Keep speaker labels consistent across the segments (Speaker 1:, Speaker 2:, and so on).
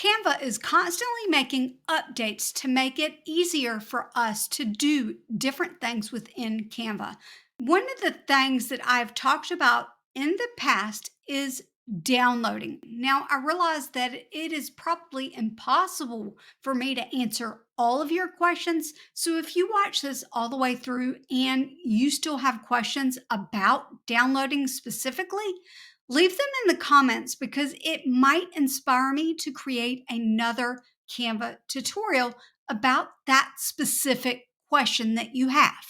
Speaker 1: Canva is constantly making updates to make it easier for us to do different things within Canva. One of the things that I've talked about in the past is downloading. Now, I realize that it is probably impossible for me to answer all of your questions. So, if you watch this all the way through and you still have questions about downloading specifically, leave them in the comments because it might inspire me to create another Canva tutorial about that specific question that you have.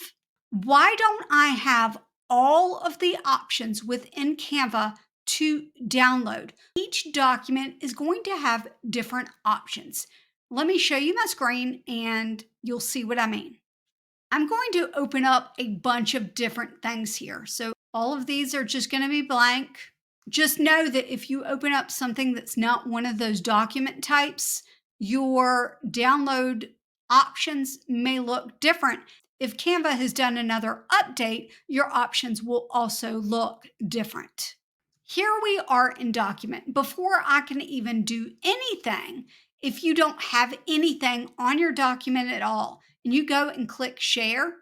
Speaker 1: Why don't I have all of the options within Canva to download? Each document is going to have different options. Let me show you my screen and you'll see what I mean. I'm going to open up a bunch of different things here. So all of these are just going to be blank. Just know that if you open up something that's not one of those document types, your download options may look different. If Canva has done another update, your options will also look different. Here we are in document. Before I can even do anything, if you don't have anything on your document at all, and you go and click share,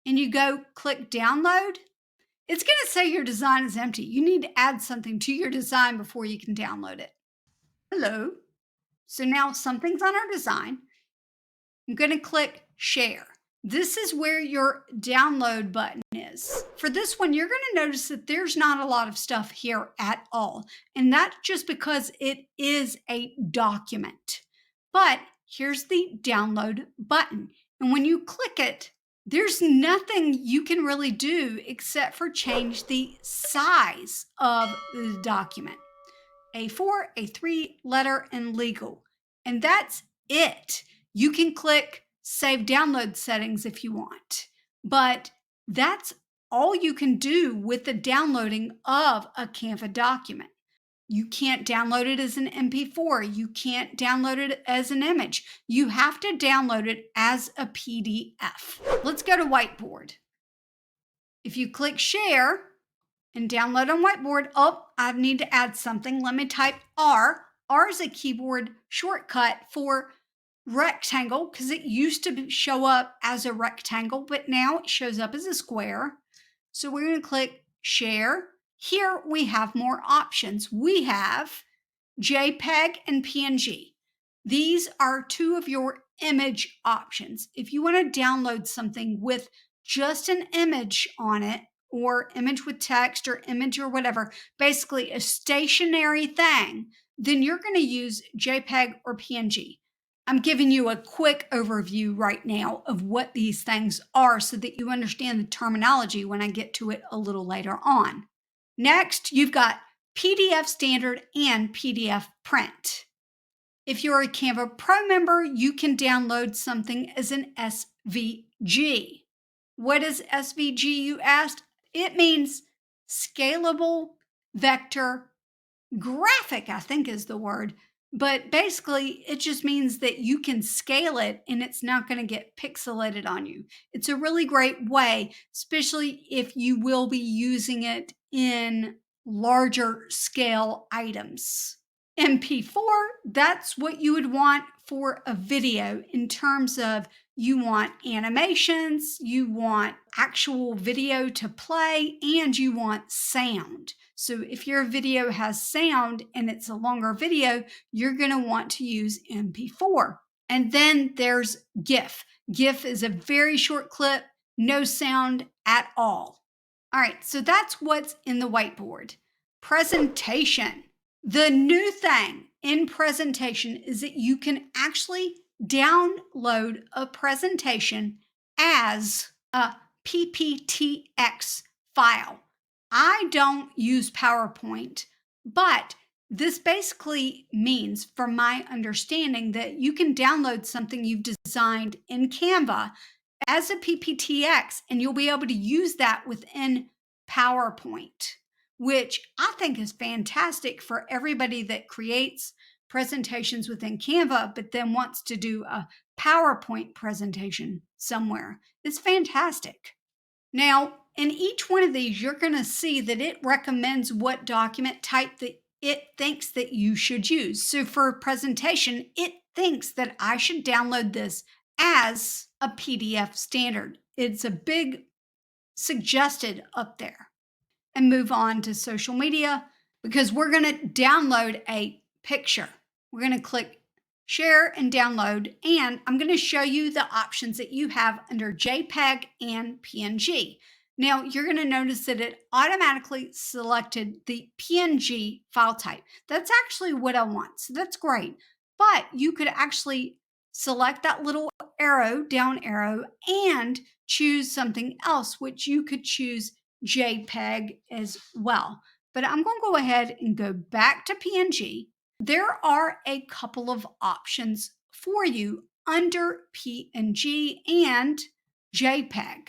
Speaker 1: and you go click download, it's going to say your design is empty. You need to add something to your design before you can download it. Hello. So now something's on our design. I'm going to click share. This is where your download button is. For this one, you're going to notice that there's not a lot of stuff here at all. And that's just because it is a document. But here's the download button. And when you click it, there's nothing you can really do except for change the size of the document. A4, A3, letter, and legal. And that's it. You can click save download settings if you want, but that's all you can do with the downloading of a Canva document. You can't download it as an MP4. You can't download it as an image. You have to download it as a PDF. Let's go to Whiteboard. If you click share and download on Whiteboard, I need to add something. Let me type R. R is a keyboard shortcut for rectangle because it used to show up as a rectangle, but now it shows up as a square. So we're going to click share. Here we have more options. We have JPEG and PNG. These are two of your image options. If you want to download something with just an image on it, or image with text or image or whatever, basically a stationary thing, then you're going to use JPEG or PNG. I'm giving you a quick overview right now of what these things are so that you understand the terminology when I get to it a little later on. Next, you've got PDF standard and PDF print. If you're a Canva Pro member, you can download something as an SVG. What is SVG, you asked? It means scalable vector graphic, I think is the word. But basically, it just means that you can scale it and it's not going to get pixelated on you. It's a really great way, especially if you will be using it in larger scale items. MP4, that's what you would want for a video in terms of you want animations, you want actual video to play, and you want sound. So if your video has sound and it's a longer video, you're going to want to use MP4. And then there's GIF. GIF is a very short clip, no sound at all. All right, so that's what's in the whiteboard. Presentation. The new thing in presentation is that you can actually download a presentation as a PPTX file. I don't use PowerPoint, but this basically means, from my understanding, that you can download something you've designed in Canva as a PPTX, and you'll be able to use that within PowerPoint, which I think is fantastic for everybody that creates presentations within Canva, but then wants to do a PowerPoint presentation somewhere. It's fantastic. Now, in each one of these, you're going to see that it recommends what document type that it thinks that you should use. So for a presentation, it thinks that I should download this as a PDF standard. It's a big suggested up there. And move on to social media because we're going to download a picture. We're going to click share and download, and I'm going to show you the options that you have under JPEG and PNG. Now you're going to notice that it automatically selected the PNG file type. That's actually what I want, so that's great. But you could actually select that little arrow, down arrow, and choose something else, which you could choose JPEG as well. But I'm going to go ahead and go back to PNG. There are a couple of options for you under PNG and JPEG.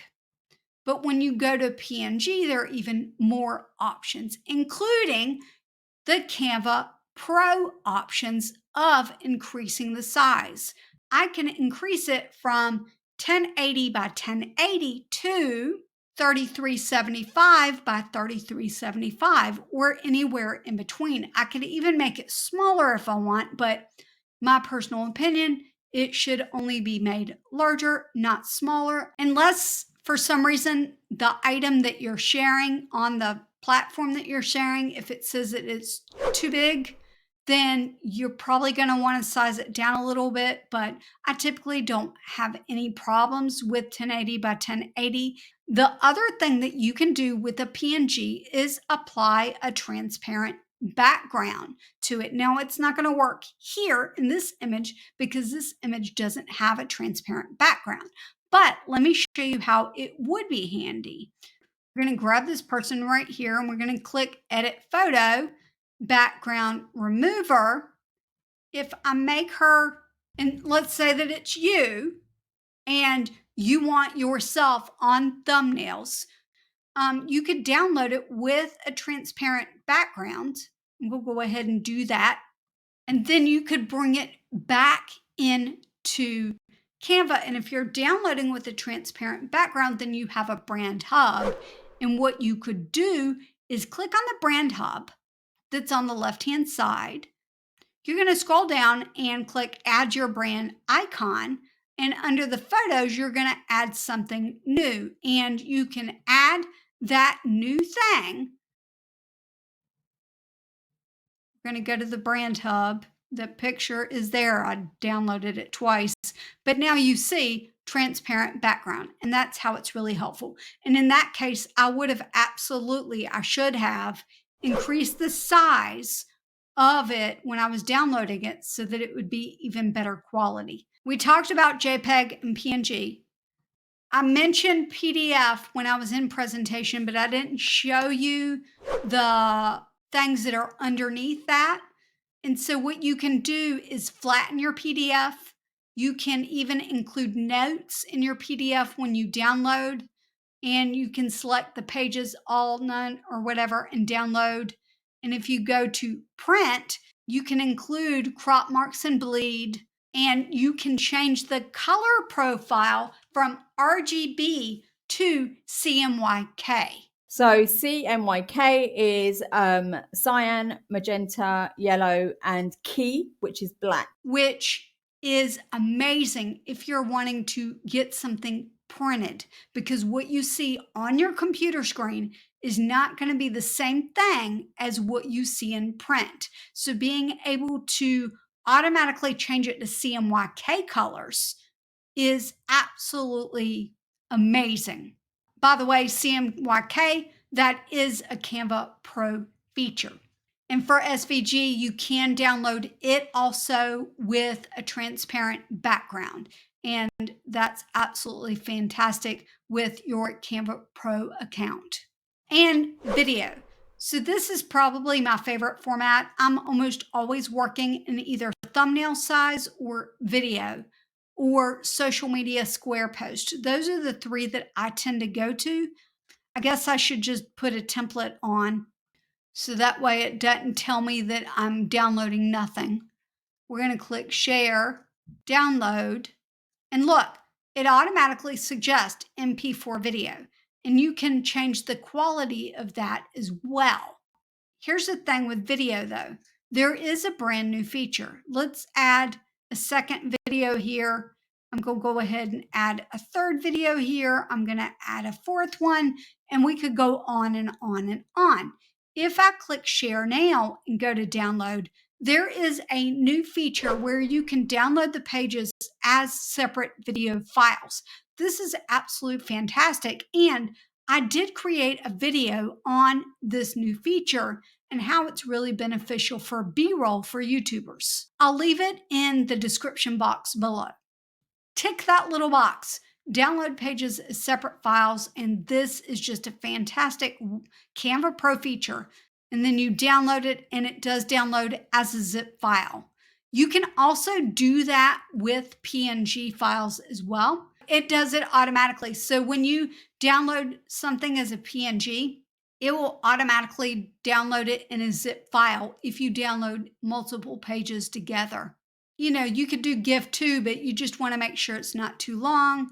Speaker 1: But when you go to PNG, there are even more options, including the Canva Pro options of increasing the size. I can increase it from 1080 by 1080 to 3375 by 3375 or anywhere in between. I could even make it smaller if I want, but my personal opinion, it should only be made larger, not smaller, unless for some reason the item that you're sharing on the platform that you're sharing, if it says that it's too big, then you're probably going to want to size it down a little bit. But I typically don't have any problems with 1080 by 1080. The other thing that you can do with a PNG is apply a transparent background to it. Now, it's not going to work here in this image because this image doesn't have a transparent background. But let me show you how it would be handy. We're going to grab this person right here and we're going to click Edit Photo, Background Remover. If I make her, and let's say that it's you, and you want yourself on thumbnails, you could download it with a transparent background. We'll go ahead and do that. And then you could bring it back into Canva. And if you're downloading with a transparent background, then you have a brand hub. And what you could do is click on the brand hub that's on the left-hand side. You're going to scroll down and click Add Your Brand Icon. And under the photos, you're going to add something new. And you can add that new thing. We're going to go to the brand hub. The picture is there. I downloaded it twice. But now you see transparent background. And that's how it's really helpful. And in that case, I should have increased the size of it when I was downloading it so that it would be even better quality. We talked about JPEG and PNG. I mentioned PDF when I was in presentation, but I didn't show you the things that are underneath that. And so what you can do is flatten your PDF. You can even include notes in your PDF when you download, and you can select the pages, all, none, or whatever, and download. And if you go to print, you can include crop marks and bleed, and you can change the color profile from RGB to CMYK.
Speaker 2: So CMYK is cyan, magenta, yellow, and key, which is black.
Speaker 1: Which is amazing if you're wanting to get something printed, because what you see on your computer screen is not going to be the same thing as what you see in print. So being able to automatically change it to CMYK colors is absolutely amazing. By the way, CMYK, that is a Canva Pro feature. And for SVG, you can download it also with a transparent background. And that's absolutely fantastic with your Canva Pro account. And video. So this is probably my favorite format. I'm almost always working in either thumbnail size or video or social media square post. Those are the three that I tend to go to. I guess I should just put a template on so that way it doesn't tell me that I'm downloading nothing. We're going to click share, download, and look, it automatically suggests MP4 video. And you can change the quality of that as well. Here's the thing with video though. There is a brand new feature. Let's add a second video here. I'm going to go ahead and add a third video here. I'm going to add a fourth one, and we could go on and on and on. If I click share now and go to download, there is a new feature where you can download the pages as separate video files. This is absolute fantastic. And I did create a video on this new feature and how it's really beneficial for B-roll for YouTubers. I'll leave it in the description box below. Tick that little box. Download pages as separate files, and this is just a fantastic Canva Pro feature. And then you download it, and it does download as a zip file. You can also do that with PNG files as well. It does it automatically. So when you download something as a PNG, it will automatically download it in a zip file if you download multiple pages together. You know, you could do GIF too, but you just want to make sure it's not too long.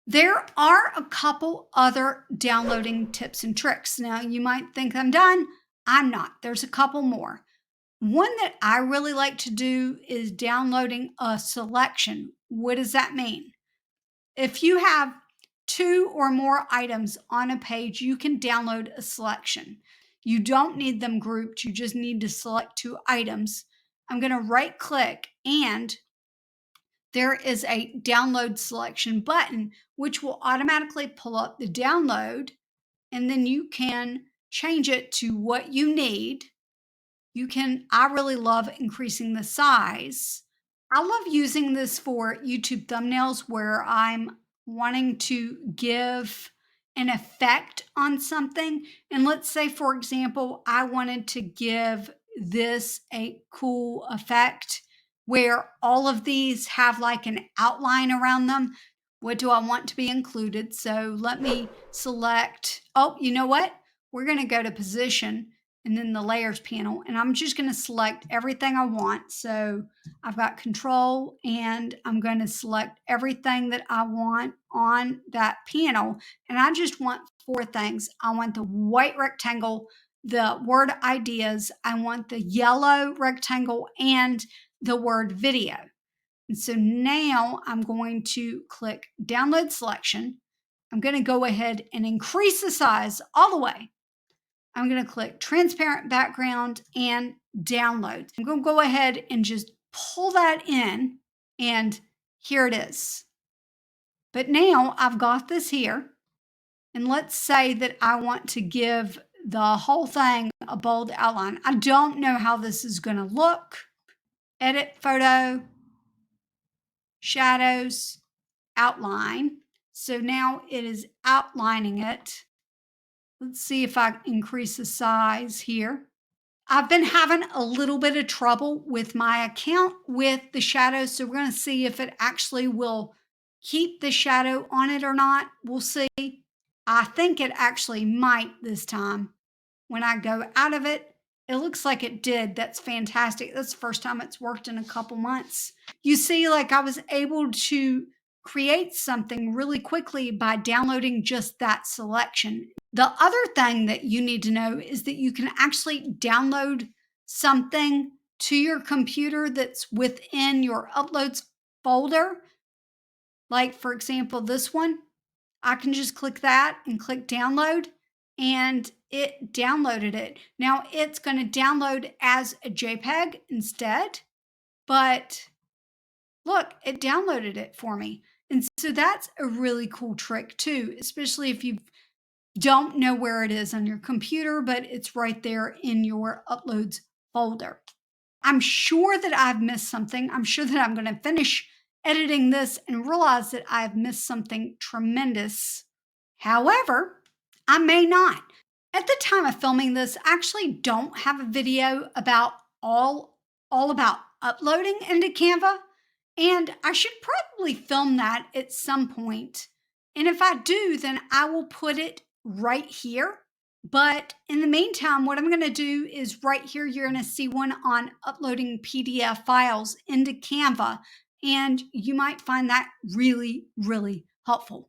Speaker 1: There are a couple other downloading tips and tricks. Now, you might think I'm done. I'm not. There's a couple more. One that I really like to do is downloading a selection. What does that mean? If you have 2 or more items on a page, you can download a selection. You don't need them grouped. You just need to select 2 items. I'm going to right click, and there is a download selection button, which will automatically pull up the download, and then you can change it to what you need. I really love increasing the size. I love using this for YouTube thumbnails where I'm wanting to give an effect on something. And let's say, for example, I wanted to give this a cool effect where all of these have like an outline around them. What do I want to be included? So let me select, oh, you know what? We're going to go to position and then the layers panel, and I'm just going to select everything I want. So I've got control, and I'm going to select everything that I want on that panel. And I just want 4 things. I want the white rectangle, the word ideas, I want the yellow rectangle, and the word video. And so now I'm going to click download selection. I'm going to go ahead and increase the size all the way. I'm going to click transparent background and download. I'm going to go ahead and just pull that in, and here it is. But now I've got this here, and let's say that I want to give the whole thing a bold outline. I don't know how this is going to look. Edit photo, shadows, outline. So now it is outlining it. Let's see if I increase the size here. I've been having a little bit of trouble with my account with the shadows, so we're going to see if it actually will keep the shadow on it or not. We'll see. I think it actually might this time. When I go out of it, it looks like it did. That's fantastic. That's the first time it's worked in a couple months. You see, like I was able to create something really quickly by downloading just that selection. The other thing that you need to know is that you can actually download something to your computer that's within your uploads folder. Like, for example, this one. I can just click that and click download, and it downloaded it. Now it's going to download as a JPEG instead, but look, it downloaded it for me. And so that's a really cool trick too, especially if you don't know where it is on your computer, but it's right there in your uploads folder. I'm sure that I've missed something. I'm sure that I'm going to finish editing this and realize that I've missed something tremendous. However, I may not. At the time of filming this, I actually don't have a video about all about uploading into Canva, and I should probably film that at some point. And if I do, then I will put it right here. But in the meantime, what I'm going to do is right here, you're going to see one on uploading PDF files into Canva, and you might find that really, really helpful.